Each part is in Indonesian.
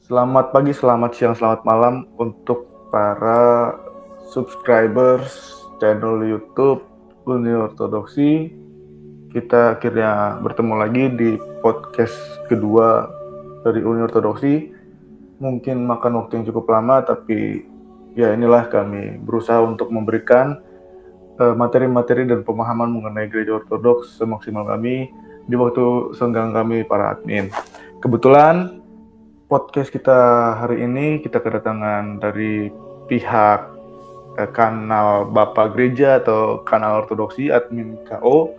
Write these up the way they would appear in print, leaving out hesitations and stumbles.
Selamat pagi, selamat siang, selamat malam untuk para subscribers channel YouTube Uni Ortodoksi. Kita akhirnya bertemu lagi di podcast kedua dari Uni Ortodoksi. Mungkin makan waktu yang cukup lama, tapi ya inilah kami berusaha untuk memberikan materi-materi dan pemahaman mengenai gereja ortodoks semaksimal kami di waktu senggang kami para admin. Kebetulan podcast kita hari ini kita kedatangan dari pihak kanal Bapak Gereja atau kanal Ortodoksi admin KO.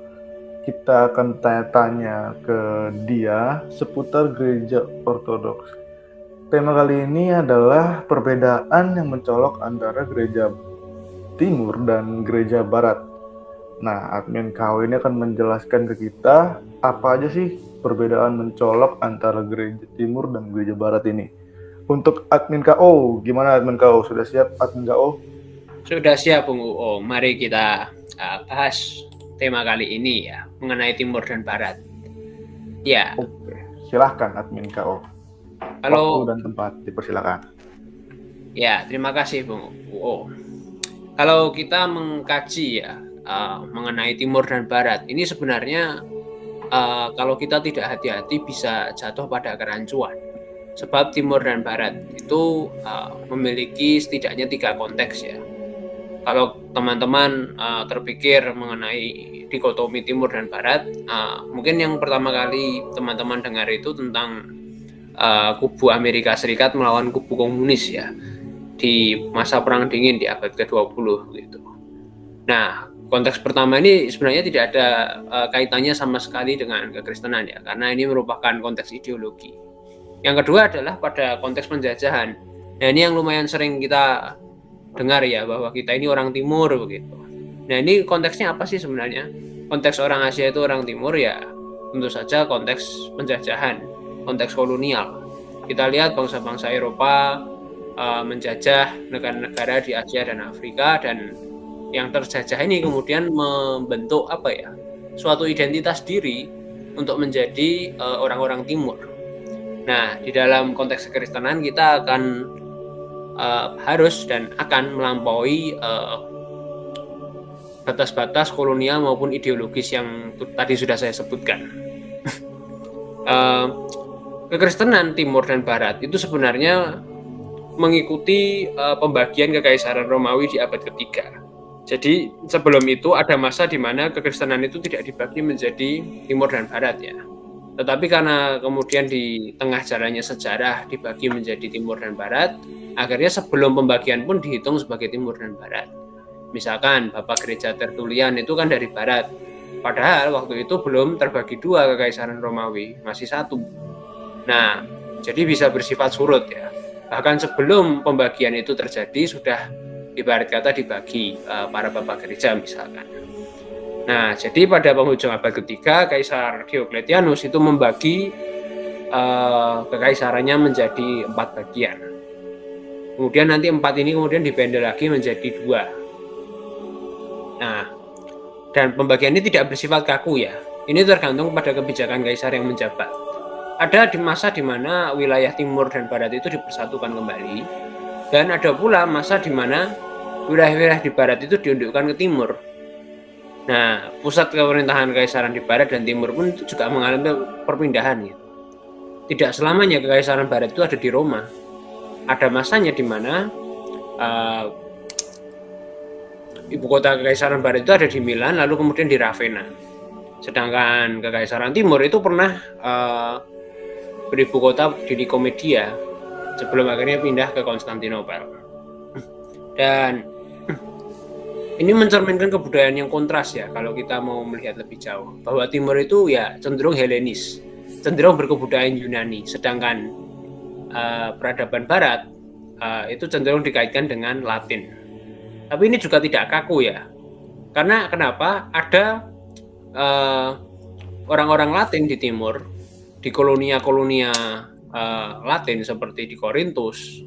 Kita akan tanya-tanya ke dia seputar gereja ortodoks. Tema kali ini adalah perbedaan yang mencolok antara gereja timur dan gereja barat. Nah, admin KO ini akan menjelaskan ke kita apa aja sih perbedaan mencolok antara gereja timur dan gereja barat ini. Untuk admin KO, gimana admin KO? Sudah siap admin KO? Sudah siap, Bung UO. Mari kita bahas tema kali ini ya, mengenai timur dan barat. Ya. Oke, silahkan admin KO. Kalau waktu dan tempat dipersilakan. Ya, terima kasih Bung UO. Kalau kita mengkaji ya mengenai timur dan barat, ini sebenarnya kalau kita tidak hati-hati bisa jatuh pada kerancuan. Sebab timur dan barat itu memiliki setidaknya 3 konteks ya. Kalau teman-teman terpikir mengenai dikotomi timur dan barat, mungkin yang pertama kali teman-teman dengar itu tentang kubu Amerika Serikat melawan kubu komunis ya di masa Perang Dingin di abad ke-20 gitu. Nah, konteks pertama ini sebenarnya tidak ada kaitannya sama sekali dengan kekristenan ya, karena ini merupakan konteks ideologi. Yang kedua adalah pada konteks penjajahan. Nah, ini yang lumayan sering kita dengar ya, bahwa kita ini orang timur begitu. Nah, ini konteksnya apa sih sebenarnya? Konteks orang Asia itu orang timur ya, tentu saja konteks penjajahan, konteks kolonial. Kita lihat bangsa-bangsa Eropa menjajah negara-negara di Asia dan Afrika, dan yang terjajah ini kemudian membentuk suatu identitas diri untuk menjadi orang-orang timur. Nah, di dalam konteks kekristenan kita akan harus dan akan melampaui batas-batas kolonial maupun ideologis yang tadi sudah saya sebutkan. Kekristenan timur dan barat itu sebenarnya mengikuti pembagian kekaisaran Romawi di abad ketiga. Jadi sebelum itu ada masa di mana kekristenan itu tidak dibagi menjadi timur dan barat ya. Tetapi karena kemudian di tengah jalannya sejarah dibagi menjadi timur dan barat, akhirnya sebelum pembagian pun dihitung sebagai timur dan barat. Misalkan Bapak Gereja Tertullian itu kan dari barat, padahal waktu itu belum terbagi 2 kekaisaran Romawi, masih 1. Nah, jadi bisa bersifat surut ya. Bahkan sebelum pembagian itu terjadi sudah ibarat kata dibagi para bapak gereja misalkan. Nah, jadi pada penghujung abad ketiga, Kaisar Diocletianus itu membagi kekaisarannya menjadi 4 bagian. Kemudian nanti 4 ini kemudian dipendel lagi menjadi 2. Nah, dan pembagian ini tidak bersifat kaku ya. Ini tergantung pada kebijakan kaisar yang menjabat. Ada di masa di mana wilayah timur dan barat itu dipersatukan kembali, dan ada pula masa di mana wilayah-wilayah di barat itu diundukkan ke timur. Nah, pusat pemerintahan kekaisaran di barat dan timur pun itu juga mengalami perpindahan gitu. Tidak selamanya kekaisaran barat itu ada di Roma. Ada masanya di mana ibu kota kekaisaran barat itu ada di Milan, lalu kemudian di Ravenna. Sedangkan kekaisaran timur itu pernah beribu kota di Nikomedia sebelum akhirnya pindah ke Konstantinopel. Dan ini mencerminkan kebudayaan yang kontras ya kalau kita mau melihat lebih jauh, bahwa timur itu ya cenderung Helenis, cenderung berkebudayaan Yunani, sedangkan peradaban barat itu cenderung dikaitkan dengan Latin. Tapi ini juga tidak kaku ya, karena kenapa? Ada orang-orang Latin di timur, di kolonia-kolonia Latin seperti di Korintus,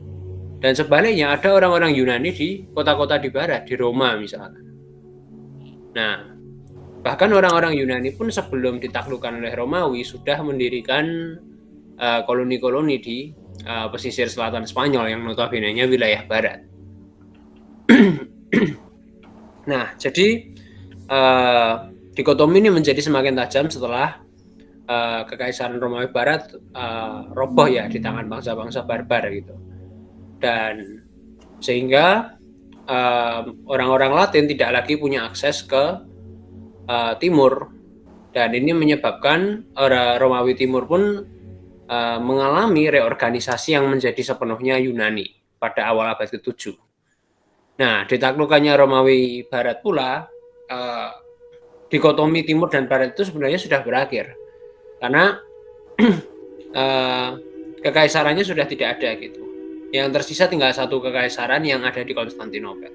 dan sebaliknya ada orang-orang Yunani di kota-kota di barat, di Roma misalkan. Nah, bahkan orang-orang Yunani pun sebelum ditaklukkan oleh Romawi sudah mendirikan koloni-koloni di pesisir selatan Spanyol yang notabene-nya wilayah barat. Nah, jadi dikotomi ini menjadi semakin tajam setelah Kekaisaran Romawi Barat roboh ya di tangan bangsa-bangsa barbar gitu. Dan sehingga orang-orang Latin tidak lagi punya akses ke timur, dan ini menyebabkan Romawi Timur pun mengalami reorganisasi yang menjadi sepenuhnya Yunani pada awal abad ke-7. Nah, ditaklukkannya Romawi Barat pula, dikotomi timur dan barat itu sebenarnya sudah berakhir karena kekaisarannya sudah tidak ada gitu. Yang tersisa tinggal satu kekaisaran yang ada di Konstantinopel.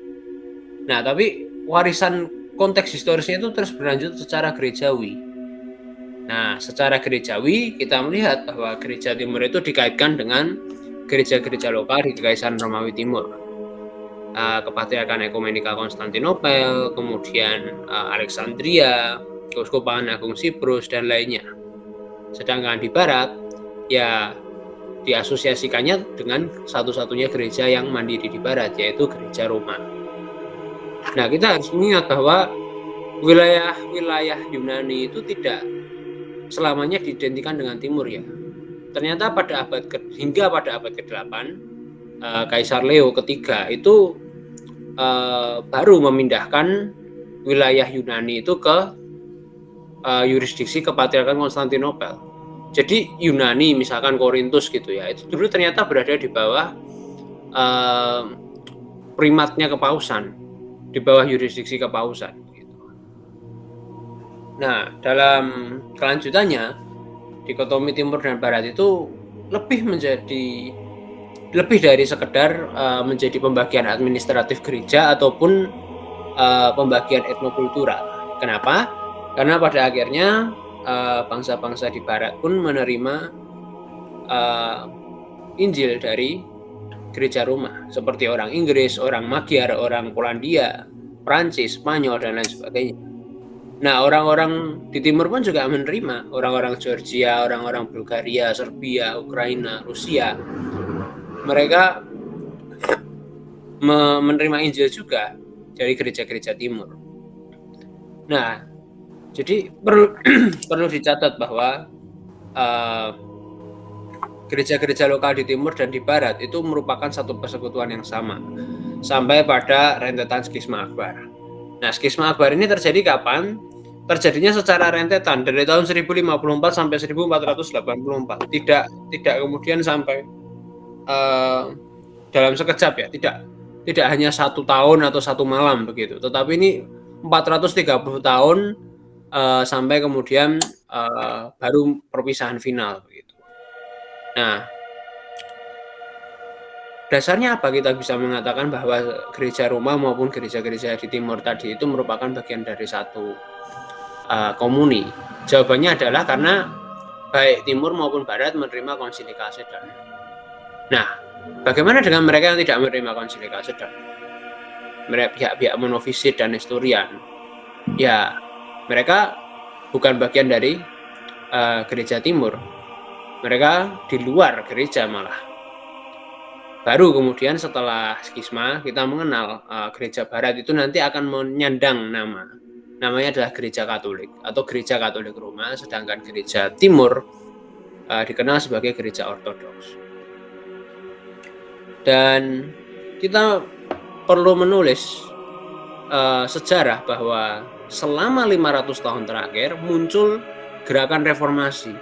Nah, tapi warisan konteks historisnya itu terus berlanjut secara gerejawi. Nah, secara gerejawi kita melihat bahwa gereja timur itu dikaitkan dengan gereja-gereja lokal di Kekaisaran Romawi Timur. Kepatriarkan Ekumenika Konstantinopel, kemudian Alexandria, Keuskupan Agung Siprus, dan lainnya. Sedangkan di barat, ya diasosiasikannya dengan satu-satunya gereja yang mandiri di barat, yaitu gereja Roma. Nah, kita harus mengingat bahwa wilayah-wilayah Yunani itu tidak selamanya diidentikan dengan timur ya. Ternyata hingga pada abad ke-8, Kaisar Leo ketiga itu baru memindahkan wilayah Yunani itu ke yurisdiksi Kepatriarkan Konstantinopel. Jadi Yunani, misalkan Korintus gitu ya, itu dulu ternyata berada di bawah primatnya kepausan, di bawah yurisdiksi kepausan gitu. Nah, dalam kelanjutannya dikotomi timur dan barat itu lebih dari sekedar menjadi pembagian administratif gereja ataupun pembagian etnokultural. Kenapa? Karena pada akhirnya bangsa-bangsa di barat pun menerima Injil dari gereja Roma, seperti orang Inggris, orang Magyar, orang Polandia, Prancis, Spanyol, dan lain sebagainya. Nah, orang-orang di timur pun juga menerima, orang-orang Georgia, orang-orang Bulgaria, Serbia, Ukraina, Rusia. Mereka menerima Injil juga dari gereja-gereja timur. Nah, jadi perlu dicatat bahwa gereja-gereja lokal di timur dan di barat itu merupakan satu persekutuan yang sama sampai pada rentetan skisma akbar. Nah, skisma akbar ini terjadi kapan? Terjadinya secara rentetan dari tahun 1054 sampai 1484. Tidak kemudian sampai dalam sekejap ya, tidak hanya 1 tahun atau 1 malam begitu, tetapi ini 430 tahun sampai kemudian baru perpisahan final begitu. Nah, dasarnya apa kita bisa mengatakan bahwa gereja Roma maupun gereja-gereja di timur tadi itu merupakan bagian dari satu komuni? Jawabannya adalah karena baik timur maupun barat menerima konsili Kalsedonia. Nah, bagaimana dengan mereka yang tidak menerima konsili Kalsedonia? Mereka pihak-pihak monofisit dan Nestorian. Ya, mereka bukan bagian dari gereja timur. Mereka di luar gereja malah. Baru kemudian setelah skisma kita mengenal gereja barat itu nanti akan menyandang namanya adalah gereja Katolik atau gereja Katolik Roma, sedangkan gereja timur dikenal sebagai gereja Ortodoks. Dan kita perlu menulis sejarah bahwa selama 500 tahun terakhir muncul gerakan reformasi,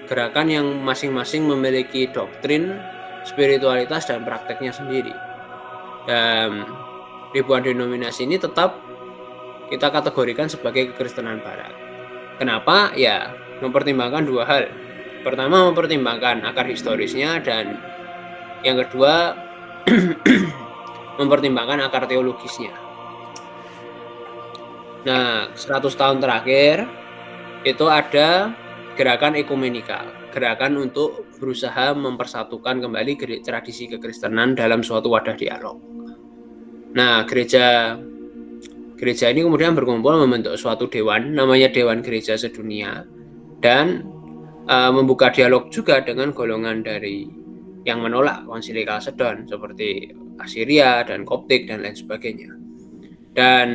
gerakan yang masing-masing memiliki doktrin, spiritualitas, dan prakteknya sendiri. Dan ribuan denominasi ini tetap kita kategorikan sebagai kekristenan barat. Kenapa? Ya, mempertimbangkan 2 hal. Pertama, mempertimbangkan akar historisnya, dan yang kedua mempertimbangkan akar teologisnya. Nah, 100 tahun terakhir itu ada gerakan ekumenikal, gerakan untuk berusaha mempersatukan kembali tradisi kekristenan dalam suatu wadah dialog. Nah, gereja ini kemudian berkumpul membentuk suatu dewan, namanya Dewan Gereja Sedunia, dan membuka dialog juga dengan golongan dari yang menolak Konsili Kalsedon seperti Assyria dan Koptik dan lain sebagainya. Dan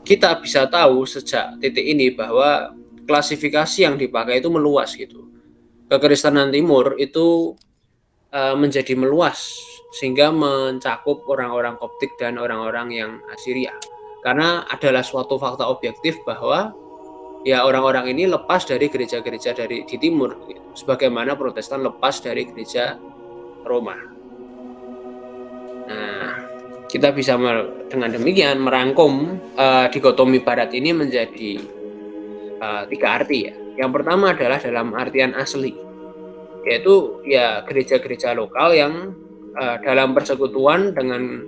kita bisa tahu sejak titik ini bahwa klasifikasi yang dipakai itu meluas gitu. Kekristenan Timur itu menjadi meluas sehingga mencakup orang-orang Koptik dan orang-orang yang Assyria. Karena adalah suatu fakta objektif bahwa ya orang-orang ini lepas dari gereja-gereja di timur gitu. Sebagaimana Protestan lepas dari gereja Roma. Nah, kita bisa dengan demikian merangkum dikotomi barat ini menjadi 3 arti ya. Yang pertama adalah dalam artian asli, yaitu ya gereja-gereja lokal yang dalam persekutuan dengan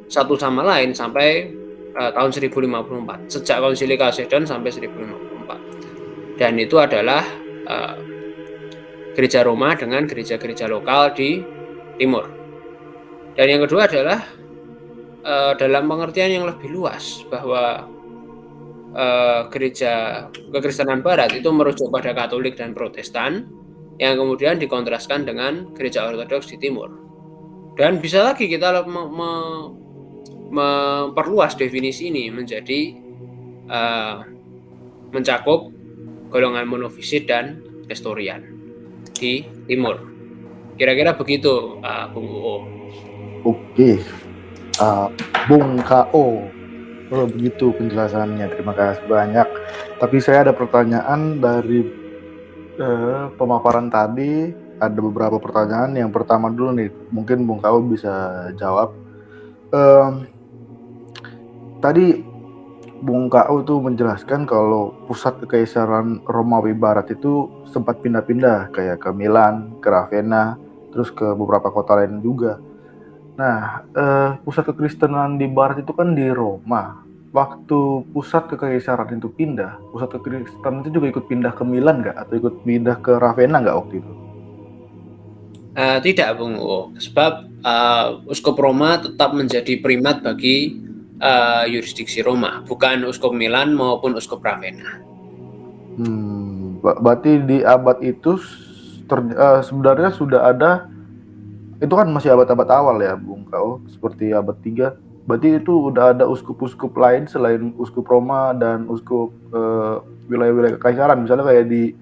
satu sama lain sampai tahun 1054, sejak Konsili Kalsedon sampai 1054. Dan itu adalah gereja Roma dengan gereja-gereja lokal di timur. Dan yang kedua adalah dalam pengertian yang lebih luas bahwa gereja kekristenan barat itu merujuk pada Katolik dan Protestan yang kemudian dikontraskan dengan gereja Ortodoks di timur. Dan bisa lagi kita memperluas definisi ini menjadi mencakup golongan monofisit dan Nestorian di timur. Kira-kira begitu, Bung Uo. Oke, Bung K.O. Kalau begitu penjelasannya, terima kasih banyak. Tapi saya ada pertanyaan dari pemaparan tadi. Ada beberapa pertanyaan. Yang pertama dulu nih, mungkin Bung K.O. bisa jawab. Tadi Bung K.O. tuh menjelaskan kalau pusat kekaisaran Romawi Barat itu sempat pindah-pindah kayak ke Milan, ke Ravenna, terus ke beberapa kota lain juga. Nah, pusat kekristenan di Barat itu kan di Roma. Waktu pusat kekaisaran itu pindah, pusat kekristenan itu juga ikut pindah ke Milan nggak? Atau ikut pindah ke Ravenna nggak waktu itu? Tidak, Bung Uo. Sebab Uskup Roma tetap menjadi primat bagi yurisdiksi Roma, bukan Uskup Milan maupun Uskup Ravenna. Berarti di abad itu sebenarnya sudah ada, itu kan masih abad-abad awal ya Bung K.O, seperti abad 3. Berarti itu udah ada uskup-uskup lain selain uskup Roma dan uskup wilayah-wilayah kekaisaran, misalnya kayak di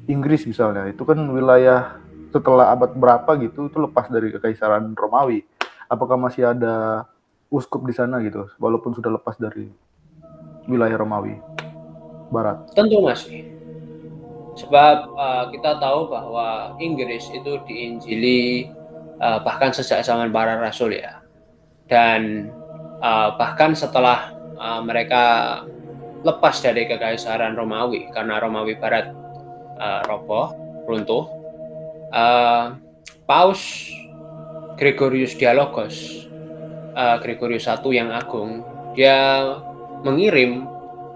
Inggris misalnya, itu kan wilayah setelah abad berapa gitu itu lepas dari kekaisaran Romawi. Apakah masih ada uskup di sana gitu, walaupun sudah lepas dari wilayah Romawi Barat? Tentu masih. Sebab kita tahu bahwa Inggris itu diinjili bahkan sejak zaman para rasul ya. Dan bahkan setelah mereka lepas dari kekaisaran Romawi karena Romawi Barat runtuh, Paus Gregorius Dialogos, Gregorius I yang agung, dia mengirim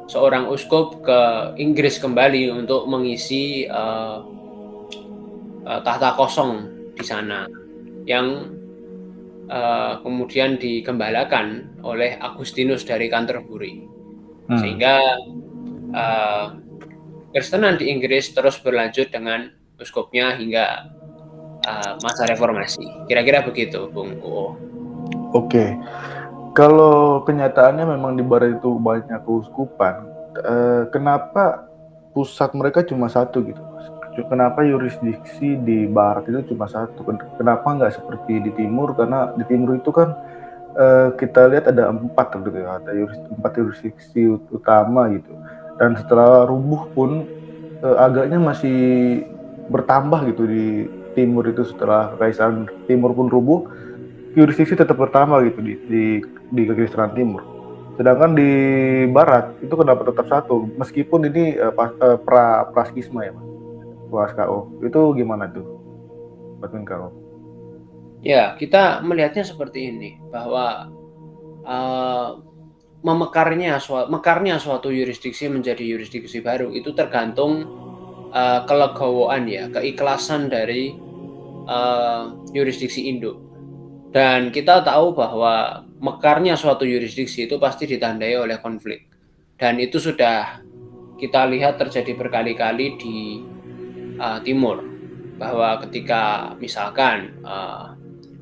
seorang uskup ke Inggris kembali untuk mengisi tahta kosong di sana yang kemudian digembalakan oleh Agustinus dari Canterbury. Sehingga Kristenan di Inggris terus berlanjut dengan uskupnya hingga masa reformasi. Kira-kira begitu, Bung Uo. Oke. Kalau kenyataannya memang di Barat itu banyak keuskupan, kenapa pusat mereka cuma satu gitu? Kenapa yurisdiksi di Barat itu cuma satu? Kenapa nggak seperti di Timur? Karena di Timur itu kan kita lihat ada 4 gitu ya, ada 4 yurisdiksi utama gitu. Dan setelah rubuh pun agaknya masih bertambah gitu di Timur itu. Setelah Kekaisaran Timur pun rubuh, yurisdiksi tetap bertambah gitu di kekristenan Timur. Sedangkan di Barat itu kenapa tetap satu? Meskipun ini praskisma ya, Mas K.O. Itu gimana tuh, Mas K.O? Ya, kita melihatnya seperti ini, bahwa mekarnya suatu yurisdiksi menjadi yurisdiksi baru itu tergantung kelegowoan ya, keikhlasan dari yurisdiksi induk. Dan kita tahu bahwa mekarnya suatu yurisdiksi itu pasti ditandai oleh konflik. Dan itu sudah kita lihat terjadi berkali-kali di Timur. bahwa ketika misalkan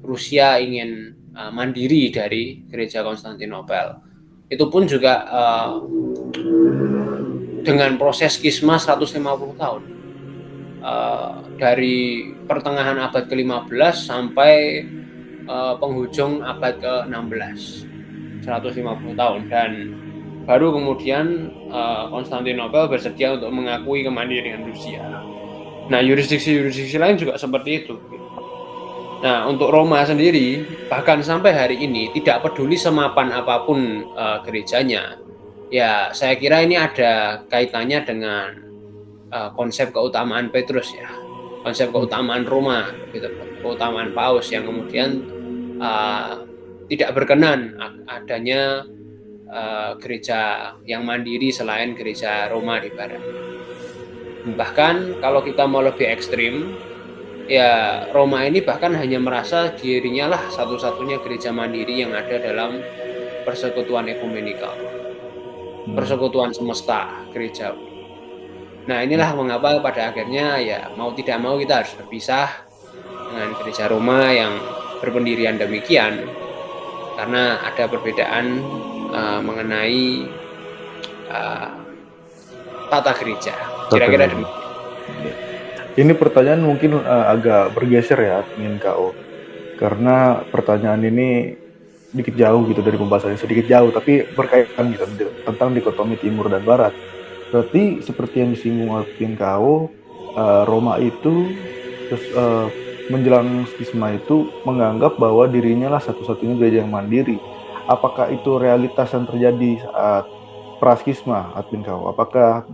Rusia ingin mandiri dari gereja Konstantinopel, itu pun juga dengan proses skisma 150 tahun. Dari pertengahan abad ke-15 sampai penghujung abad ke-16, 150 tahun, dan baru kemudian Konstantinopel bersedia untuk mengakui kemandirian Rusia. Nah, yurisdiksi lain juga seperti itu. Nah, untuk Roma sendiri, bahkan sampai hari ini tidak peduli semapan apapun gerejanya, ya saya kira ini ada kaitannya dengan konsep keutamaan Petrus ya, konsep keutamaan Roma, gitu, keutamaan Paus yang kemudian tidak berkenan adanya gereja yang mandiri selain gereja Roma di Barat. Bahkan kalau kita mau lebih ekstrim, ya Roma ini bahkan hanya merasa dirinya lah satu-satunya gereja mandiri yang ada dalam persekutuan ekumenikal, persekutuan semesta gerejawi. Nah, inilah mengapa pada akhirnya ya mau tidak mau kita harus berpisah dengan gereja Roma yang berpendirian demikian, karena ada perbedaan mengenai tata gereja. Kira-kira demikian. Ini pertanyaan mungkin agak bergeser ya, admin KO. Karena pertanyaan ini sedikit jauh gitu dari pembahasannya, sedikit jauh tapi berkaitan gitu tentang dikotomi timur dan barat. Berarti seperti yang disinggung admin KO, Roma itu menjelang skisma itu menganggap bahwa dirinya lah satu-satunya gereja yang mandiri. Apakah itu realitas yang terjadi saat praskisma, admin KO? Apakah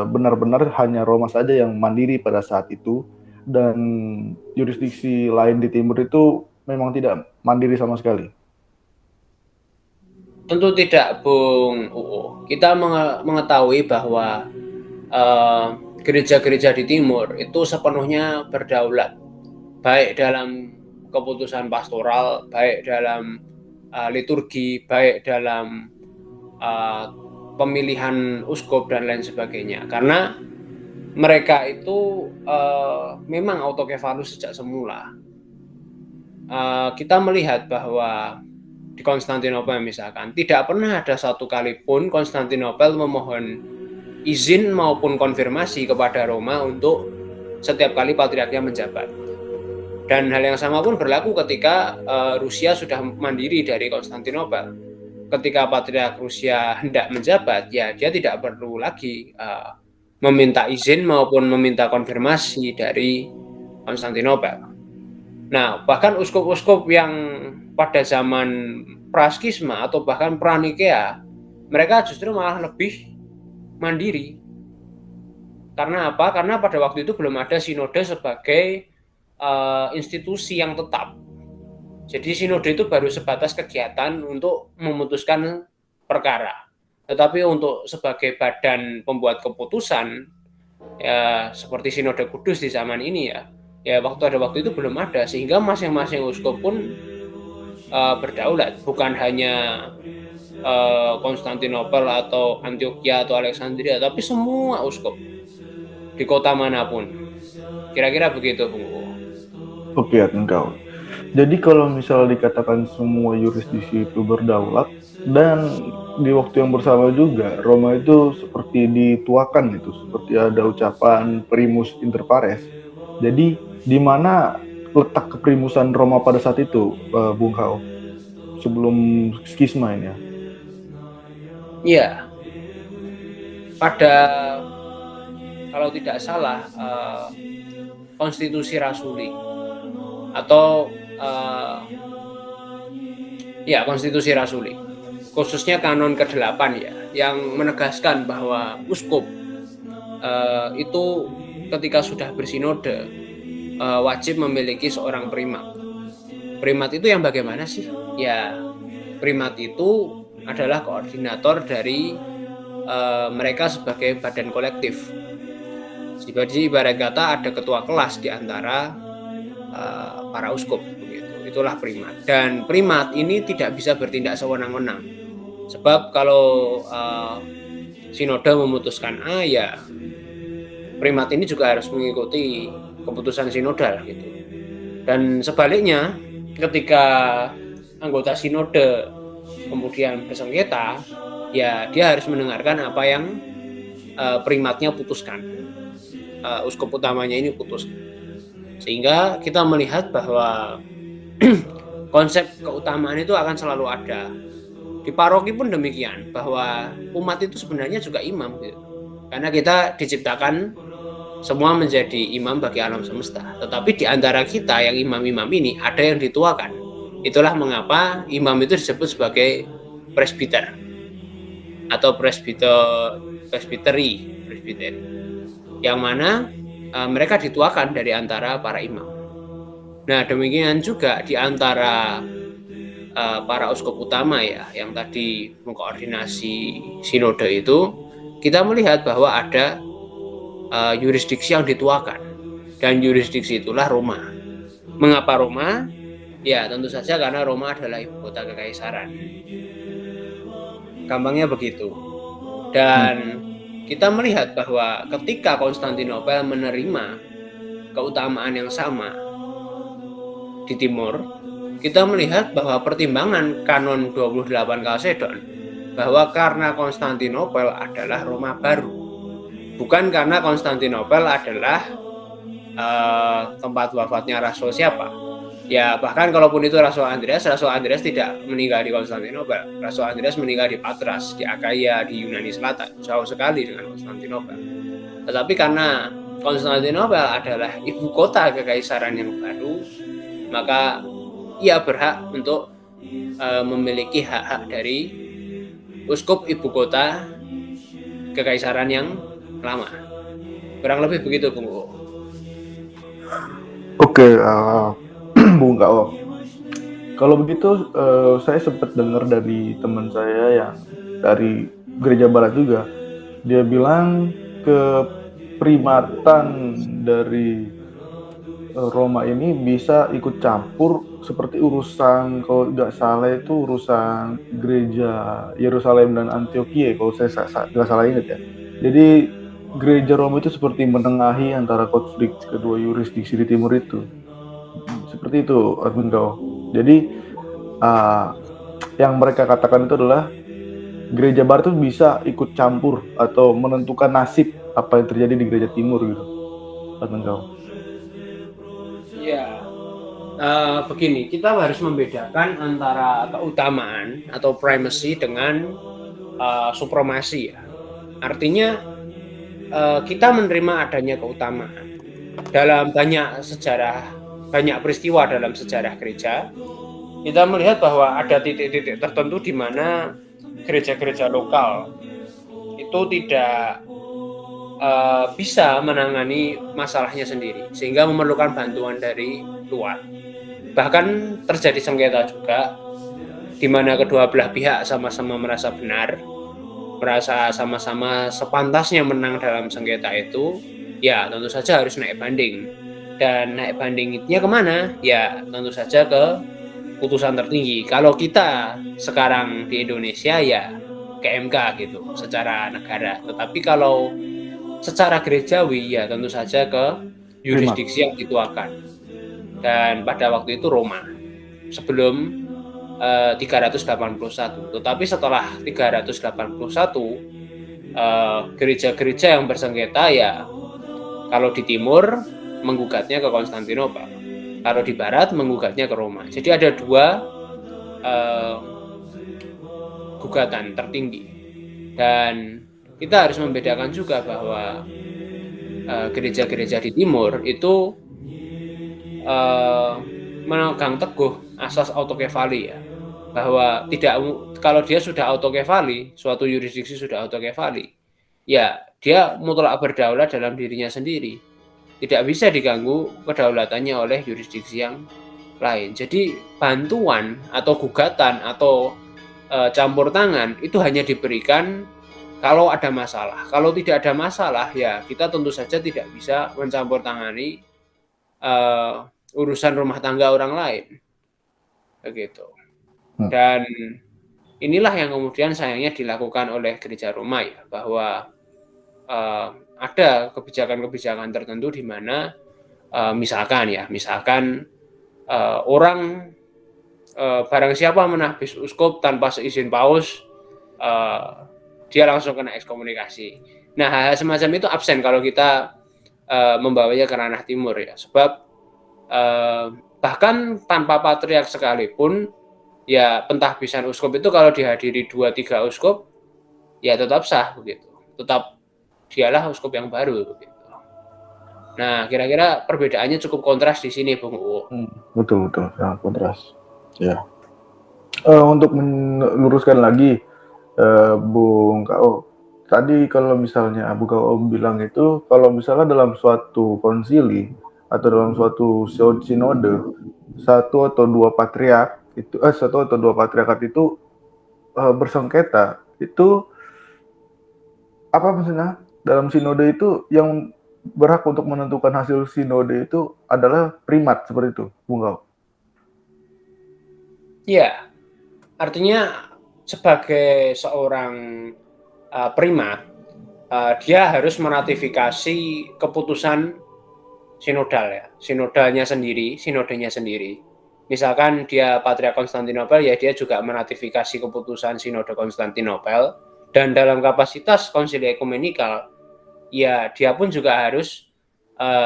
benar-benar hanya Roma saja yang mandiri pada saat itu dan yurisdiksi lain di timur itu memang tidak mandiri sama sekali? Tentu tidak, Bung UU. Kita mengetahui bahwa gereja-gereja di timur itu sepenuhnya berdaulat, baik dalam keputusan pastoral, baik dalam liturgi, baik dalam pemilihan uskup dan lain sebagainya, karena mereka itu memang autokefalus sejak semula. Kita melihat bahwa di Konstantinopel misalkan tidak pernah ada satu kali pun Konstantinopel memohon izin maupun konfirmasi kepada Roma untuk setiap kali patriarknya menjabat. Dan hal yang sama pun berlaku ketika Rusia sudah mandiri dari Konstantinopel. Ketika patriark Rusia hendak menjabat, ya dia tidak perlu lagi meminta izin maupun meminta konfirmasi dari Konstantinopel. Nah, bahkan uskup-uskup yang pada zaman praskisma atau bahkan pranikea, mereka justru malah lebih mandiri. Karena apa? Karena pada waktu itu belum ada sinode sebagai institusi yang tetap. Jadi sinode itu baru sebatas kegiatan untuk memutuskan perkara. Tetapi untuk sebagai badan pembuat keputusan, ya seperti sinode kudus di zaman ini ya waktu itu belum ada, sehingga masing-masing uskup pun berdaulat, bukan hanya Konstantinopel atau Antioquia atau Alexandria, tapi semua uskup di kota manapun. Kira-kira begitu, Bung. Oke, engkau. Jadi kalau misal dikatakan semua yurisdiksi itu berdaulat dan di waktu yang bersama juga Roma itu seperti dituakan gitu, seperti ada ucapan primus inter pares. Jadi di mana letak keprimusan Roma pada saat itu, Bung Hao, sebelum skisma ini ya? Iya, pada kalau tidak salah konstitusi rasuli atau konstitusi rasuli, khususnya kanon ke-8 ya, yang menegaskan bahwa uskup itu ketika sudah bersinode wajib memiliki seorang primat. Primat itu yang bagaimana sih? Ya, primat itu adalah koordinator dari mereka sebagai badan kolektif. Jadi ibarat kata ada ketua kelas di antara para uskup, begitu. Itulah primat. Dan primat ini tidak bisa bertindak sewenang-wenang. Sebab kalau sinode memutuskan A, ya primat ini juga harus mengikuti keputusan sinodal gitu. Dan sebaliknya, ketika anggota sinode kemudian bersengketa, ya dia harus mendengarkan apa yang primatnya putuskan, uskup utamanya ini putuskan. Sehingga kita melihat bahwa konsep keutamaan itu akan selalu ada. Di paroki pun demikian, bahwa umat itu sebenarnya juga imam gitu. Karena kita diciptakan semua menjadi imam bagi alam semesta. Tetapi di antara kita yang imam-imam ini ada yang dituakan. Itulah mengapa imam itu disebut sebagai presbiter atau presbiteri, yang mana mereka dituakan dari antara para imam. Nah, demikian juga di antara para uskup utama ya, yang tadi mengkoordinasi sinode itu, kita melihat bahwa ada yurisdiksi yang dituakan, dan yurisdiksi itulah Roma. Mengapa Roma? Ya, tentu saja karena Roma adalah ibu kota kekaisaran. Gampangnya begitu. Dan kita melihat bahwa ketika Konstantinopel menerima keutamaan yang sama di timur, kita melihat bahwa pertimbangan kanon 28 Kalsedon, bahwa karena Konstantinopel adalah Roma baru, bukan karena Konstantinopel adalah tempat wafatnya rasul siapa. Ya, bahkan kalaupun itu Rasul Andreas tidak meninggal di Konstantinopel. Rasul Andreas meninggal di Patras, di Akaya, di Yunani Selatan, jauh sekali dengan Konstantinopel. Tetapi karena Konstantinopel adalah ibu kota kekaisaran yang baru, maka ia berhak untuk memiliki hak-hak dari uskup ibu kota kekaisaran yang lama. Kurang lebih begitu, Bung Uwo. Oke, Bung Kao. Kalau begitu, saya sempat dengar dari teman saya yang dari gereja barat juga. Dia bilang keprimatan dari Roma ini bisa ikut campur seperti urusan, kalau nggak salah itu urusan gereja Yerusalem dan Antioquia, kalau saya nggak salah ingat ya. Jadi gereja Roma itu seperti menengahi antara konflik kedua yurisdiksi di timur itu. Seperti itu, Admin Kau. Jadi yang mereka katakan itu adalah gereja barat itu bisa ikut campur atau menentukan nasib apa yang terjadi di gereja timur gitu, Admin Kau. Ya, begini, kita harus membedakan antara keutamaan atau primacy dengan supremasi ya. Artinya kita menerima adanya keutamaan dalam banyak peristiwa dalam sejarah gereja. Kita melihat bahwa ada titik-titik tertentu di mana gereja-gereja lokal itu tidak bisa menangani masalahnya sendiri, sehingga memerlukan bantuan dari luar. Bahkan terjadi sengketa juga, di mana kedua belah pihak sama-sama merasa benar, merasa sama-sama sepantasnya menang dalam sengketa itu, ya tentu saja harus naik banding. Dan naik bandingnya kemana? Ya tentu saja ke putusan tertinggi. Kalau kita sekarang di Indonesia ya ke MK gitu, secara negara. Tetapi kalau secara gerejawi ya tentu saja ke yurisdiksi yang dituakan. Dan pada waktu itu Roma sebelum 381. Tetapi setelah 381 gereja-gereja yang bersengketa ya kalau di timur menggugatnya ke Konstantinopel, kalau di barat menggugatnya ke Roma. Jadi ada dua gugatan tertinggi. Dan kita harus membedakan juga bahwa gereja-gereja di timur itu memegang teguh asas autokefali ya, bahwa kalau dia sudah autokefali, suatu yurisdiksi sudah autokefali, ya dia mutlak berdaulat dalam dirinya sendiri, tidak bisa diganggu kedaulatannya oleh yurisdiksi yang lain. Jadi bantuan atau gugatan atau campur tangan itu hanya diberikan kalau ada masalah. Kalau tidak ada masalah, ya kita tentu saja tidak bisa mencampur tangani urusan rumah tangga orang lain, begitu. Dan inilah yang kemudian sayangnya dilakukan oleh gereja Roma ya, bahwa ada kebijakan-kebijakan tertentu di mana misalkan orang barang siapa menahbis uskup tanpa seizin paus, dia langsung kena ekskomunikasi. Nah, hal-hal semacam itu absen kalau kita membawanya ke ranah timur ya, sebab bahkan tanpa patriark sekalipun, ya pentahbisan uskup itu kalau dihadiri 2-3 uskup, ya tetap sah begitu, tetap dialah uskup yang baru begitu. Nah, kira-kira perbedaannya cukup kontras di sini, Bung Uwo. Betul, sangat kontras. Ya. Untuk meluruskan lagi, Bung Kao, tadi kalau misalnya Bung Kao bilang itu, kalau misalnya dalam suatu konsili atau dalam suatu sinode, satu atau dua patriarkat itu bersengketa, itu apa maksudnya? Dalam sinode itu yang berhak untuk menentukan hasil sinode itu adalah primat, seperti itu, Bung Kao. Iya, artinya sebagai seorang primat, dia harus meratifikasi keputusan sinodal ya, sinodenya sendiri. Misalkan dia Patriark Konstantinopel, ya dia juga meratifikasi keputusan Sinode Konstantinopel, dan dalam kapasitas konsili ekumenikal, ya dia pun juga harus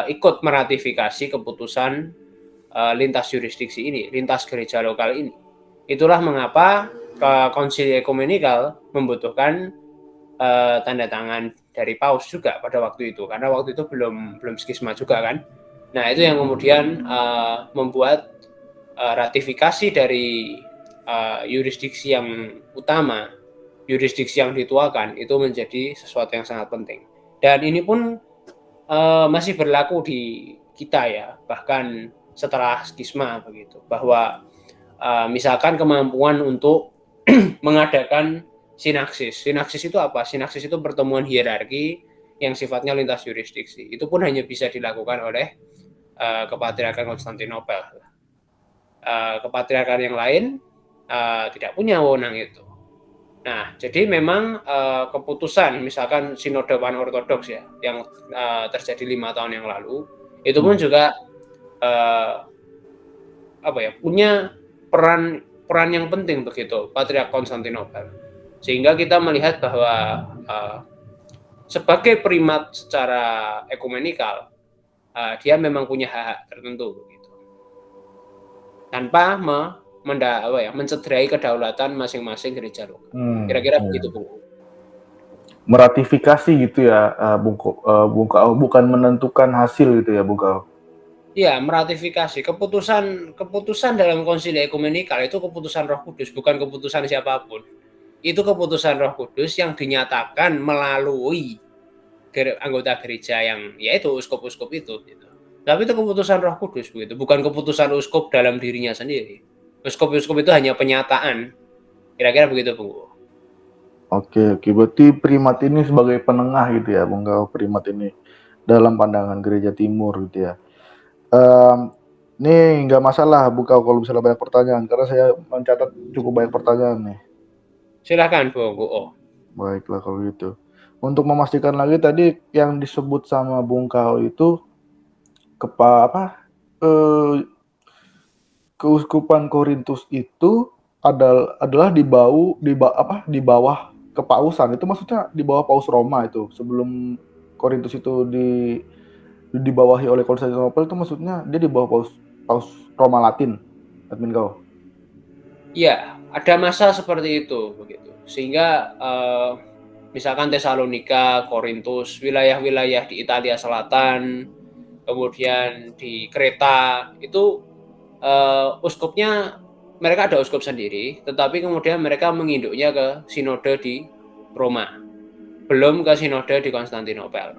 ikut meratifikasi keputusan lintas jurisdiksi ini, lintas gereja lokal ini. Itulah mengapa konsili ekumenikal membutuhkan tanda tangan dari paus juga pada waktu itu, karena waktu itu belum skisma juga kan. Nah, itu yang kemudian membuat ratifikasi dari yurisdiksi yang utama, yurisdiksi yang dituakan, itu menjadi sesuatu yang sangat penting. Dan ini pun masih berlaku di kita ya, bahkan setelah skisma begitu, bahwa misalkan kemampuan untuk mengadakan sinaksis. Sinaksis itu apa? Sinaksis itu pertemuan hierarki yang sifatnya lintas jurisdiksi. Itu pun hanya bisa dilakukan oleh Kepatriarkan Konstantinopel. Kepatriarkan yang lain tidak punya wewenang itu. Nah, jadi memang keputusan misalkan Sinode Pan-Ortodoks ya, yang terjadi 5 tahun yang lalu, itu pun juga punya peran yang penting begitu, Patriark Konstantinopel. Sehingga kita melihat bahwa sebagai primat secara ekumenikal, dia memang punya hak tertentu begitu, tanpa mencederai kedaulatan masing-masing gereja lokal. Kira-kira begitu, Bung. Meratifikasi gitu ya, Bung Kao, bukan menentukan hasil gitu ya, Bung Kao. Iya, meratifikasi keputusan dalam konsili ekumenikal itu keputusan Roh Kudus, bukan keputusan siapapun. Itu keputusan Roh Kudus yang dinyatakan melalui anggota gereja yang yaitu uskup-uskup itu gitu. Tapi itu keputusan Roh Kudus begitu, bukan keputusan uskup dalam dirinya sendiri. Uskup-uskup itu hanya penyataan. Kira-kira begitu, Bung. Oke, berarti primat ini sebagai penengah gitu ya, Bung Kao, primat ini dalam pandangan gereja timur gitu ya. Ini nggak masalah, Bung Kao, kalau misalnya banyak pertanyaan, karena saya mencatat cukup banyak pertanyaan nih. Silakan, Bung. Baiklah kalau gitu. Untuk memastikan lagi tadi yang disebut sama Bung Kao itu keuskupan Korintus itu adalah di bawah kepausan. Itu maksudnya di bawah Paus Roma itu. Sebelum Korintus itu dibawahi oleh Konstantinopel, itu maksudnya dia di bawah Paus Roma Latin, admin Kau. Iya, ada masa seperti itu begitu. Sehingga misalkan Tesalonika, Korintus, wilayah-wilayah di Italia Selatan, kemudian di Kreta, itu uskupnya mereka ada uskup sendiri, tetapi kemudian mereka menginduknya ke sinode di Roma, belum ke sinode di Konstantinopel.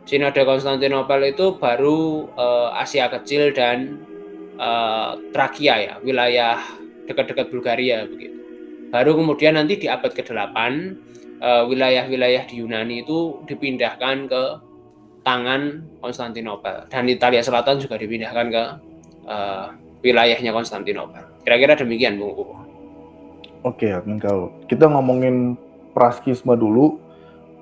Sinode Konstantinopel itu baru Asia Kecil dan Trakia ya, wilayah dekat-dekat Bulgaria begitu. Baru kemudian nanti di abad ke-8 wilayah-wilayah di Yunani itu dipindahkan ke tangan Konstantinopel, dan Italia Selatan juga dipindahkan ke wilayahnya Konstantinopel. Kira-kira demikian, Bung. Oke, kalau kita ngomongin praskisma dulu,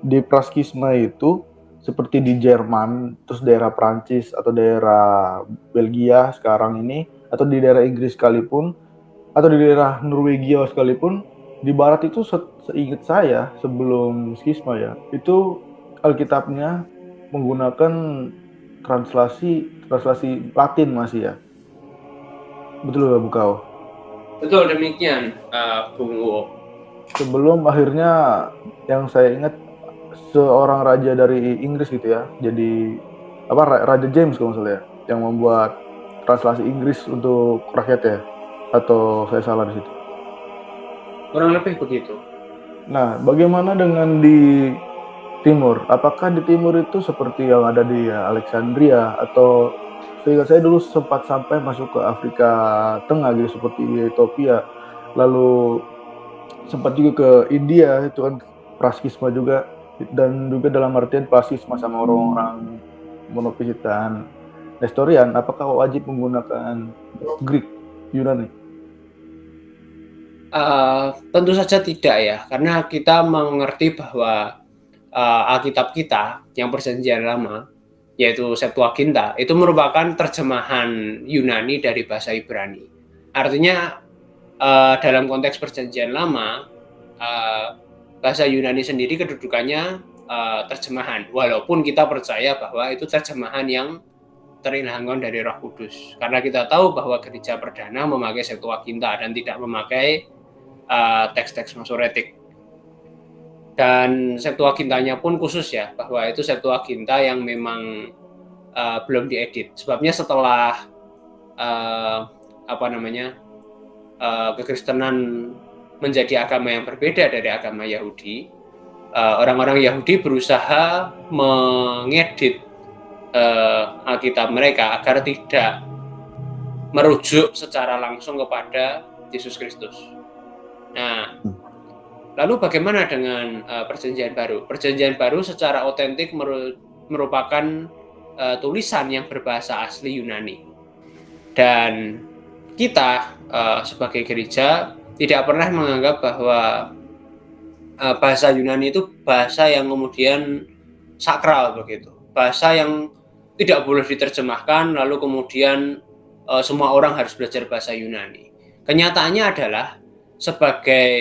di praskisma itu seperti di Jerman, terus daerah Prancis atau daerah Belgia sekarang ini, atau di daerah Inggris sekalipun, atau di daerah Norwegia sekalipun, di Barat itu seingat saya sebelum skisma ya, itu Alkitabnya menggunakan translasi Latin masih ya. Betul nggak Bu Kau? Betul demikian, Bung Uwo. Sebelum akhirnya yang saya ingat seorang raja dari Inggris gitu ya, jadi apa Raja James kalau misalnya yang membuat translasi Inggris untuk rakyat ya, atau saya salah di situ? Kurang lebih begitu. Nah, bagaimana dengan di timur? Apakah di timur itu seperti yang ada di Alexandria, atau seingat saya dulu sempat sampai masuk ke Afrika Tengah gitu seperti Ethiopia, lalu sempat juga ke India itu kan praskisma juga, dan juga dalam artian praskisma sama orang-orang monofisik dan Nestorian, apakah wajib menggunakan Greek, Yunani? Tentu saja tidak ya, karena kita mengerti bahwa Alkitab kita yang Perjanjian Lama, yaitu Septuaginta, itu merupakan terjemahan Yunani dari bahasa Ibrani. Artinya dalam konteks Perjanjian Lama, bahasa Yunani sendiri kedudukannya terjemahan, walaupun kita percaya bahwa itu terjemahan yang terilhamkan dari Roh Kudus, karena kita tahu bahwa gereja perdana memakai Septuaginta dan tidak memakai teks-teks Masoretik. Dan Septuagintanya pun khusus ya, bahwa itu Septuaginta yang memang belum diedit. Sebabnya setelah kekristenan menjadi agama yang berbeda dari agama Yahudi, orang-orang Yahudi berusaha mengedit Alkitab mereka agar tidak merujuk secara langsung kepada Yesus Kristus. Nah, lalu bagaimana dengan Perjanjian Baru? Perjanjian Baru secara otentik merupakan tulisan yang berbahasa asli Yunani. Dan kita sebagai gereja tidak pernah menganggap bahwa bahasa Yunani itu bahasa yang kemudian sakral begitu. Bahasa yang tidak boleh diterjemahkan lalu kemudian semua orang harus belajar bahasa Yunani. Kenyataannya adalah sebagai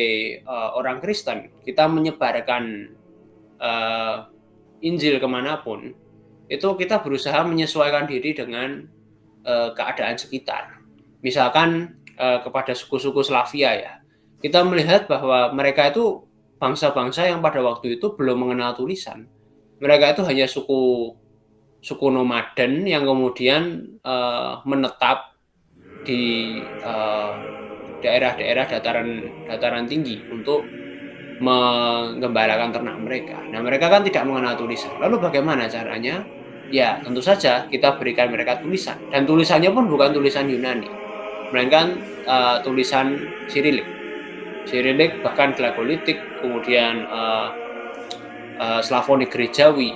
orang Kristen, kita menyebarkan Injil kemanapun, itu kita berusaha menyesuaikan diri dengan keadaan sekitar. Misalkan kepada suku-suku Slavia ya, kita melihat bahwa mereka itu bangsa-bangsa yang pada waktu itu belum mengenal tulisan. Mereka itu hanya suku nomaden yang kemudian menetap di daerah-daerah dataran tinggi untuk menggembalakan ternak mereka. Nah, mereka kan tidak mengenal tulisan. Lalu bagaimana caranya? Ya, tentu saja kita berikan mereka tulisan. Dan tulisannya pun bukan tulisan Yunani, melainkan tulisan Sirilik. Sirilik, bahkan Glagolitik, kemudian Slavonik Gerejawi.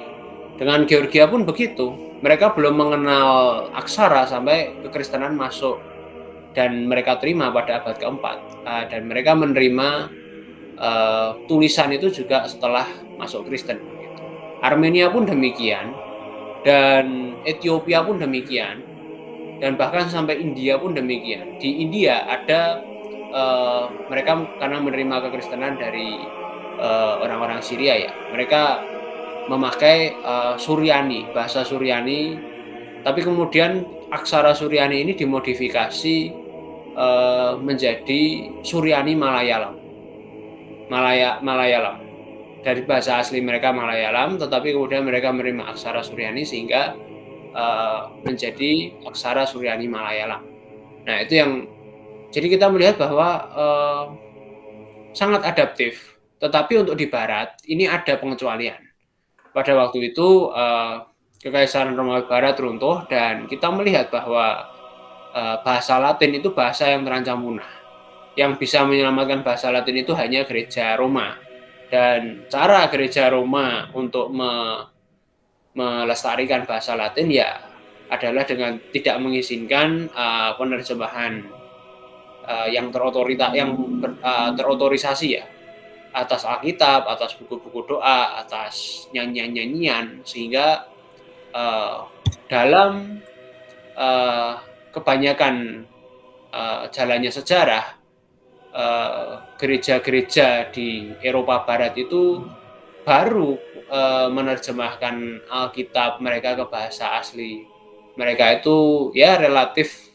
Dengan Georgia pun begitu. Mereka belum mengenal aksara sampai kekristenan masuk dan mereka terima pada abad keempat. Dan mereka menerima tulisan itu juga setelah masuk Kristen. Armenia pun demikian, dan Ethiopia pun demikian, dan bahkan sampai India pun demikian. Di India ada mereka karena menerima kekristenan dari orang-orang Syria ya, mereka memakai Suryani, bahasa Suryani, tapi kemudian aksara Suryani ini dimodifikasi menjadi Suryani Malayalam. Dari bahasa asli mereka Malayalam, tetapi kemudian mereka menerima aksara Suryani sehingga menjadi aksara Suryani Malayalam. Nah, itu yang jadi kita melihat bahwa sangat adaptif. Tetapi untuk di Barat ini ada pengecualian. Pada waktu itu Kekaisaran Romawi Barat runtuh dan kita melihat bahwa bahasa Latin itu bahasa yang terancam punah. Yang bisa menyelamatkan bahasa Latin itu hanya gereja Roma. Dan cara gereja Roma untuk melestarikan bahasa Latin ya adalah dengan tidak mengizinkan penerjemahan yang terotorisasi ya, atas Alkitab, atas buku-buku doa, atas nyanyian-nyanyian, sehingga dalam kebanyakan jalannya sejarah, gereja-gereja di Eropa Barat itu baru menerjemahkan Alkitab mereka ke bahasa asli mereka itu ya relatif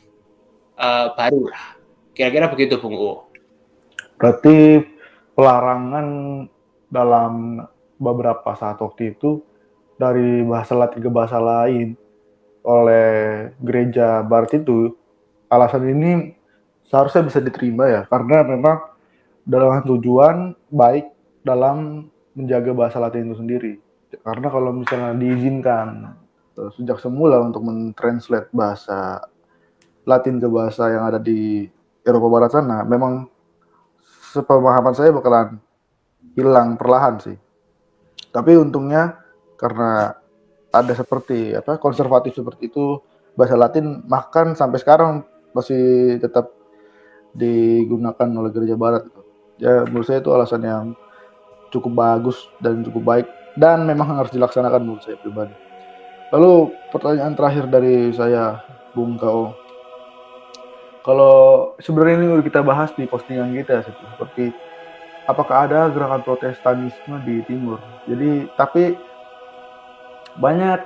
baru lah. Kira-kira begitu, Bung U. Berarti pelarangan dalam beberapa saat waktu itu dari bahasa Latin ke bahasa lain oleh gereja Barat itu, alasan ini seharusnya bisa diterima ya, karena memang dalam tujuan baik dalam menjaga bahasa Latin itu sendiri. Karena kalau misalnya diizinkan sejak semula untuk mentranslate bahasa Latin ke bahasa yang ada di Eropa Barat sana, memang sepemahaman saya bakalan hilang perlahan sih. Tapi untungnya karena ada seperti konservatif seperti itu, bahasa Latin bahkan sampai sekarang masih tetap digunakan oleh gereja Barat. Ya menurut saya itu alasan yang cukup bagus dan cukup baik dan memang harus dilaksanakan menurut saya pribadi. Lalu pertanyaan terakhir dari saya, Bung Kao. Kalau sebenarnya ini udah kita bahas di postingan kita seperti apakah ada gerakan protestanisme di timur. Jadi tapi banyak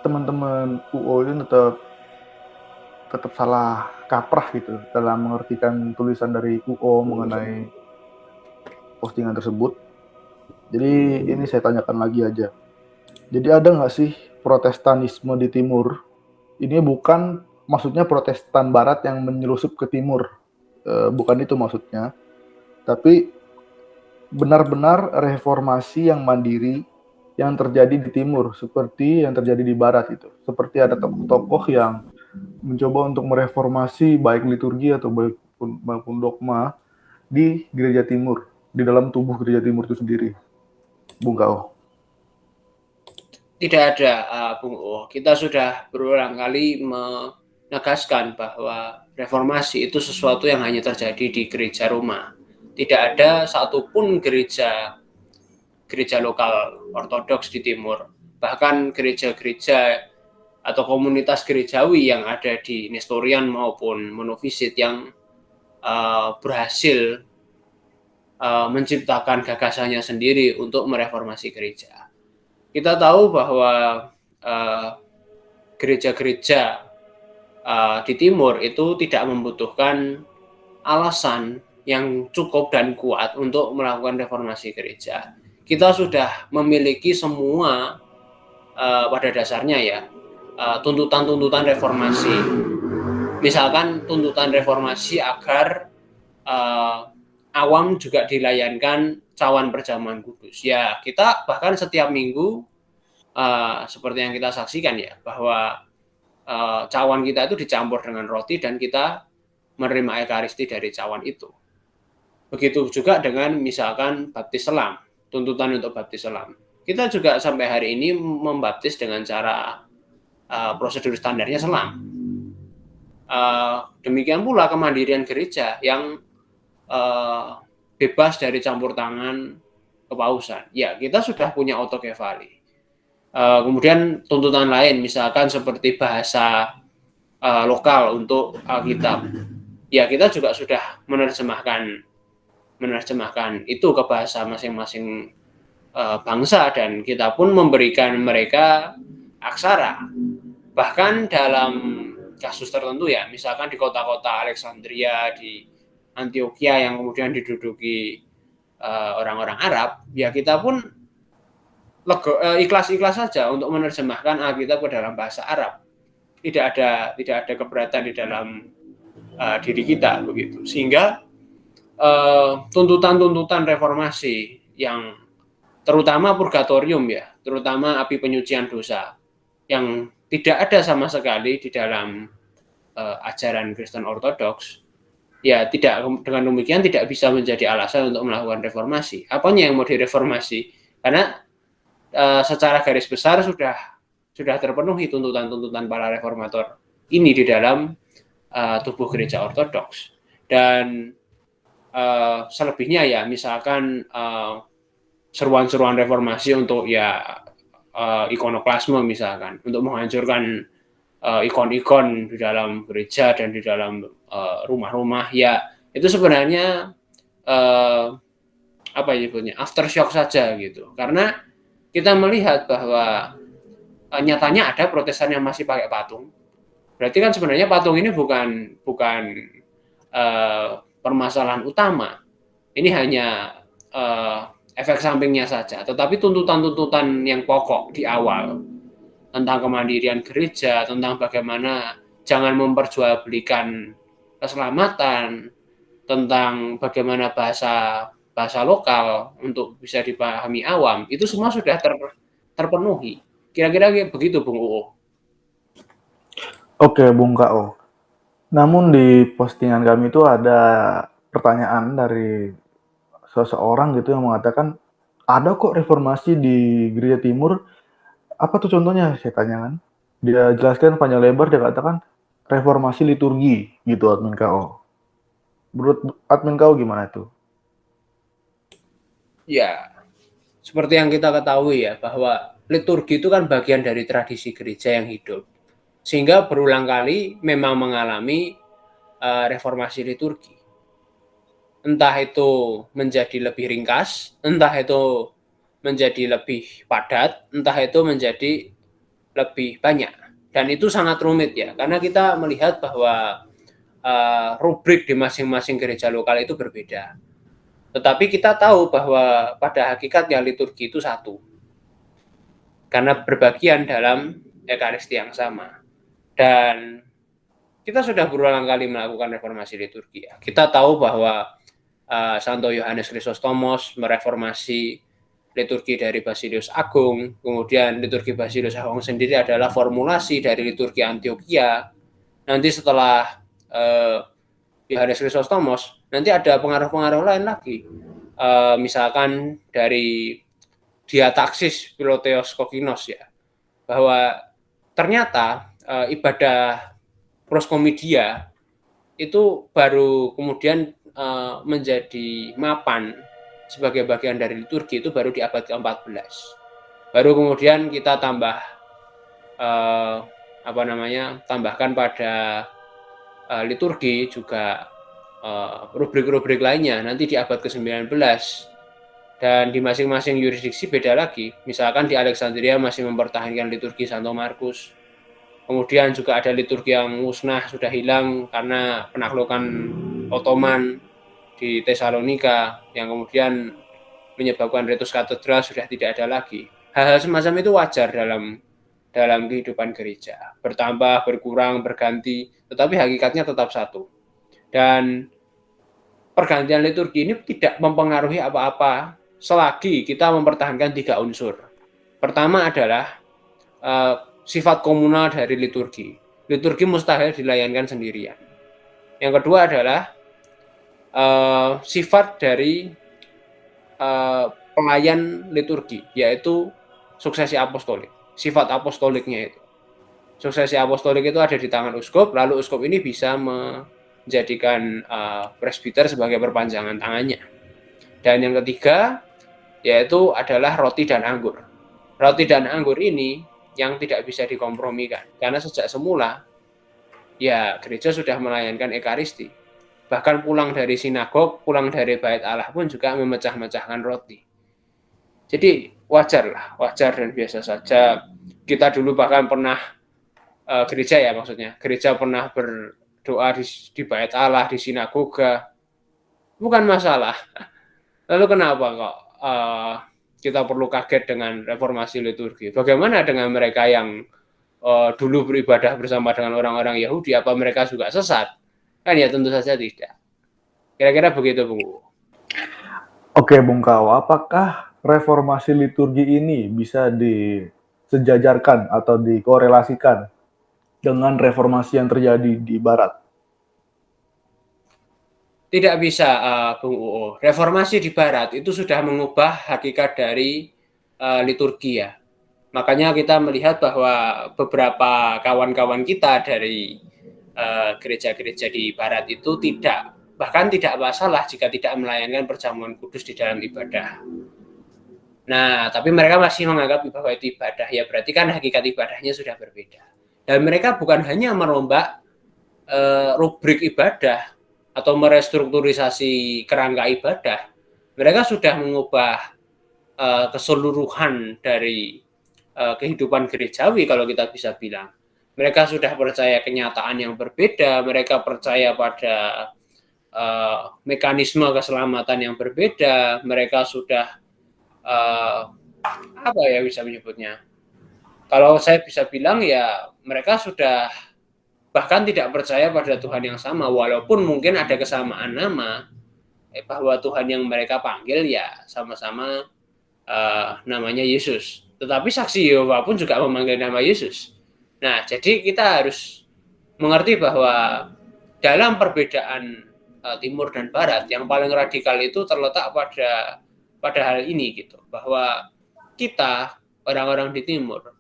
teman-teman UO itu tetap salah kaprah gitu dalam mengartikan tulisan dari UO mengenai postingan tersebut. Jadi ini saya tanyakan lagi aja. Jadi ada nggak sih protestanisme di timur? Ini bukan maksudnya Protestan Barat yang menyelusup ke timur, bukan itu maksudnya. Tapi benar-benar reformasi yang mandiri yang terjadi di timur seperti yang terjadi di barat itu. Seperti ada tokoh-tokoh yang mencoba untuk mereformasi baik liturgi atau maupun dogma di gereja timur, di dalam tubuh gereja timur itu sendiri. Bung Kao. Tidak ada, Bung U. Kita sudah berulang kali menegaskan bahwa reformasi itu sesuatu yang hanya terjadi di gereja Roma. Tidak ada satupun gereja lokal ortodoks di timur. Bahkan gereja-gereja atau komunitas gerejawi yang ada di Nestorian maupun Monofisit yang berhasil menciptakan gagasannya sendiri untuk mereformasi gereja. Kita tahu bahwa gereja-gereja di timur itu tidak membutuhkan alasan yang cukup dan kuat untuk melakukan reformasi gereja. Kita sudah memiliki semua pada dasarnya ya tuntutan-tuntutan reformasi. Misalkan tuntutan reformasi agar awam juga dilayankan cawan perjamuan kudus. Ya, kita bahkan setiap minggu seperti yang kita saksikan ya, bahwa cawan kita itu dicampur dengan roti dan kita menerima ekaristi dari cawan itu. Begitu juga dengan misalkan baptis selam, tuntutan untuk baptis selam. Kita juga sampai hari ini membaptis dengan cara prosedur standarnya selam. Demikian pula kemandirian gereja yang bebas dari campur tangan kepausan. Ya, kita sudah punya autokefali. Kemudian tuntutan lain, misalkan seperti bahasa lokal untuk Alkitab. Ya, kita juga sudah menerjemahkan itu ke bahasa masing-masing bangsa dan kita pun memberikan mereka aksara. Bahkan dalam kasus tertentu ya, misalkan di kota-kota Alexandria, di Antioquia yang kemudian diduduki orang-orang Arab, ya kita pun ikhlas-ikhlas saja untuk menerjemahkan Alkitab ke dalam bahasa Arab. Tidak ada keberatan di dalam diri kita begitu. Sehingga tuntutan-tuntutan reformasi yang terutama purgatorium ya, terutama api penyucian dosa yang tidak ada sama sekali di dalam ajaran Kristen Ortodoks, ya tidak, dengan demikian tidak bisa menjadi alasan untuk melakukan reformasi. Apanya yang mau direformasi? Karena secara garis besar sudah terpenuhi tuntutan-tuntutan para reformator ini di dalam tubuh gereja Ortodoks. Dan selebihnya ya misalkan seruan-seruan reformasi untuk ya ikonoklasme misalkan, untuk menghancurkan ikon-ikon di dalam gereja dan di dalam rumah-rumah, ya itu sebenarnya apa ya sebutnya, aftershock saja gitu. Karena kita melihat bahwa nyatanya ada protestan yang masih pakai patung. Berarti kan sebenarnya patung ini bukan permasalahan utama. Ini hanya efek sampingnya saja. Tetapi tuntutan-tuntutan yang pokok di awal tentang kemandirian gereja, tentang bagaimana jangan memperjualbelikan keselamatan, tentang bagaimana bahasa lokal untuk bisa dipahami awam, itu semua sudah terpenuhi. Kira-kira begitu, Bung Uu. Oke, Bung K.O. Namun di postingan kami itu ada pertanyaan dari seseorang gitu yang mengatakan, ada kok reformasi di Gereja Timur. Apa tuh contohnya? Saya tanya kan. Dia jelaskan panjang lebar, dia katakan reformasi liturgi gitu admin KO. Menurut admin KO gimana itu? Ya, seperti yang kita ketahui ya, bahwa liturgi itu kan bagian dari tradisi gereja yang hidup. Sehingga berulang kali memang mengalami reformasi liturgi. Entah itu menjadi lebih ringkas, entah itu menjadi lebih padat, entah itu menjadi lebih banyak. Dan itu sangat rumit ya, karena kita melihat bahwa rubrik di masing-masing gereja lokal itu berbeda. Tetapi kita tahu bahwa pada hakikatnya liturgi itu satu, karena berbagian dalam ekaristi yang sama. Dan kita sudah berulang kali melakukan reformasi liturgi ya. Kita tahu bahwa Santo Yohanes Chrysostomos mereformasi liturgi dari Basilius Agung, kemudian liturgi Basilius Agung sendiri adalah formulasi dari liturgi Antioquia. Nanti setelah Yohanes Chrysostomos, nanti ada pengaruh-pengaruh lain lagi. Misalkan dari Diataksis Philotheos Kokinos ya, bahwa ternyata ibadah proskomedia itu baru kemudian menjadi mapan sebagai bagian dari liturgi itu baru di abad ke-14. Baru kemudian kita tambahkan pada liturgi juga rubrik-rubrik lainnya nanti di abad ke-19. Dan di masing-masing yurisdiksi beda lagi. Misalkan di Alexandria masih mempertahankan liturgi Santo Markus. Kemudian juga ada liturgi yang musnah, sudah hilang karena penaklukan Ottoman di Tesalonika, yang kemudian menyebabkan ritus katedral sudah tidak ada lagi. Hal-hal semacam itu wajar dalam kehidupan gereja. Bertambah, berkurang, berganti, tetapi hakikatnya tetap satu. Dan pergantian liturgi ini tidak mempengaruhi apa-apa selagi kita mempertahankan 3 unsur. Pertama adalah sifat komunal dari liturgi. Liturgi mustahil dilayankan sendirian. Yang kedua adalah sifat dari pelayan liturgi, yaitu suksesi apostolik. Sifat apostoliknya itu. Suksesi apostolik itu ada di tangan uskup, lalu uskup ini bisa menjadikan presbiter sebagai perpanjangan tangannya. Dan yang ketiga, yaitu adalah roti dan anggur. Roti dan anggur ini yang tidak bisa dikompromikan, karena sejak semula ya gereja sudah melayangkan ekaristi. Bahkan pulang dari sinagog, pulang dari bait Allah pun juga memecah-mecahkan roti. Jadi wajar dan biasa saja. Kita dulu bahkan pernah gereja pernah berdoa di bait Allah, di sinagoga, bukan masalah. Lalu kenapa kok kita perlu kaget dengan reformasi liturgi? Bagaimana dengan mereka yang dulu beribadah bersama dengan orang-orang Yahudi? Apa mereka juga sesat? Kan ya tentu saja tidak. Kira-kira begitu, Bung. Oke, Bung Kao, apakah reformasi liturgi ini bisa disejajarkan atau dikorelasikan dengan reformasi yang terjadi di Barat? Tidak bisa, Bung Uu. Reformasi di Barat itu sudah mengubah hakikat dari liturgi ya. Makanya kita melihat bahwa beberapa kawan-kawan kita dari gereja-gereja di Barat itu tidak bahkan tidak masalah jika tidak melayangkan perjamuan kudus di dalam ibadah. Nah, tapi mereka masih menganggap bahwa itu ibadah, ya berarti kan hakikat ibadahnya sudah berbeda. Dan mereka bukan hanya merombak rubrik ibadah atau merestrukturisasi kerangka ibadah, mereka sudah mengubah keseluruhan dari kehidupan gerejawi kalau kita bisa bilang. Mereka sudah percaya kenyataan yang berbeda, mereka percaya pada mekanisme keselamatan yang berbeda, mereka sudah apa ya bisa menyebutnya? Kalau saya bisa bilang ya mereka sudah bahkan tidak percaya pada Tuhan yang sama, walaupun mungkin ada kesamaan nama, bahwa Tuhan yang mereka panggil ya sama-sama namanya Yesus. Tetapi saksi Yehova pun juga memanggil nama Yesus. Nah, jadi kita harus mengerti bahwa dalam perbedaan timur dan barat, yang paling radikal itu terletak pada hal ini gitu, bahwa kita orang-orang di timur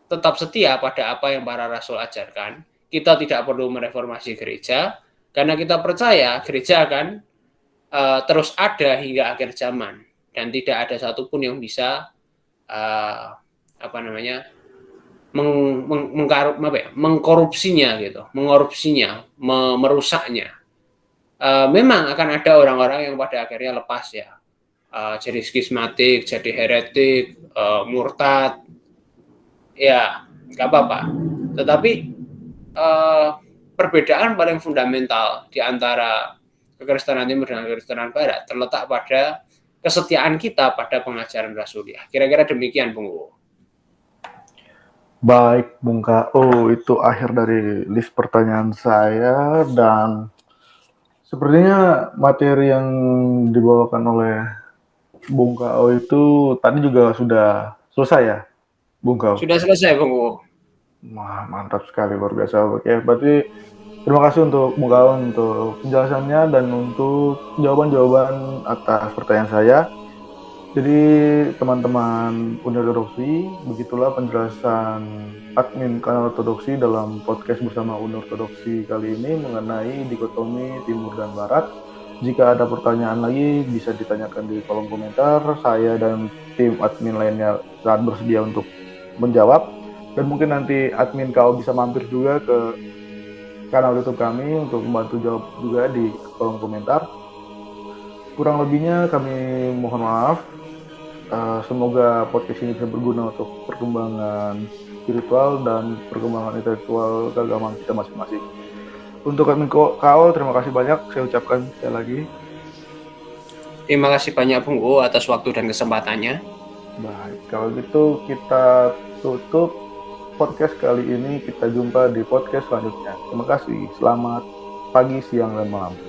tetap setia pada apa yang para rasul ajarkan. Kita tidak perlu mereformasi gereja karena kita percaya gereja akan terus ada hingga akhir zaman dan tidak ada satupun yang bisa mengkorupsinya gitu, merusaknya. Memang akan ada orang-orang yang pada akhirnya lepas ya, jadi skismatik, jadi heretik, murtad, ya nggak apa-apa. Tetapi perbedaan paling fundamental di antara kekristenan timur dan kekristenan barat terletak pada kesetiaan kita pada pengajaran Rasuliah. Kira-kira demikian, Bung Uwo. Baik, Bung K.O. Itu akhir dari list pertanyaan saya, dan sepertinya materi yang dibawakan oleh Bung K.O. itu tadi juga sudah selesai ya, Bung K.O.? Sudah selesai, Bung Uwo. Wah, mantap sekali, luar biasa. Oke, berarti terima kasih untuk Bung K.O. untuk penjelasannya dan untuk jawaban-jawaban atas pertanyaan saya. Jadi teman-teman Uni Ortodoksi, begitulah penjelasan admin kanal Ortodoksi dalam podcast bersama Uni Ortodoksi kali ini mengenai dikotomi Timur dan Barat. Jika ada pertanyaan lagi bisa ditanyakan di kolom komentar. Saya dan tim admin lainnya sangat bersedia untuk menjawab. Dan mungkin nanti admin kau bisa mampir juga ke kanal YouTube kami untuk membantu jawab juga di kolom komentar. Kurang lebihnya kami mohon maaf. Semoga podcast ini bisa berguna untuk perkembangan spiritual dan perkembangan intelektual keagamaan kita masing-masing. Untuk admin KO, terima kasih banyak saya ucapkan sekali lagi. Terima kasih banyak Bung Uwo atas waktu dan kesempatannya. Baik, kalau gitu kita tutup podcast kali ini. Kita jumpa di podcast selanjutnya. Terima kasih. Selamat pagi, siang, dan malam.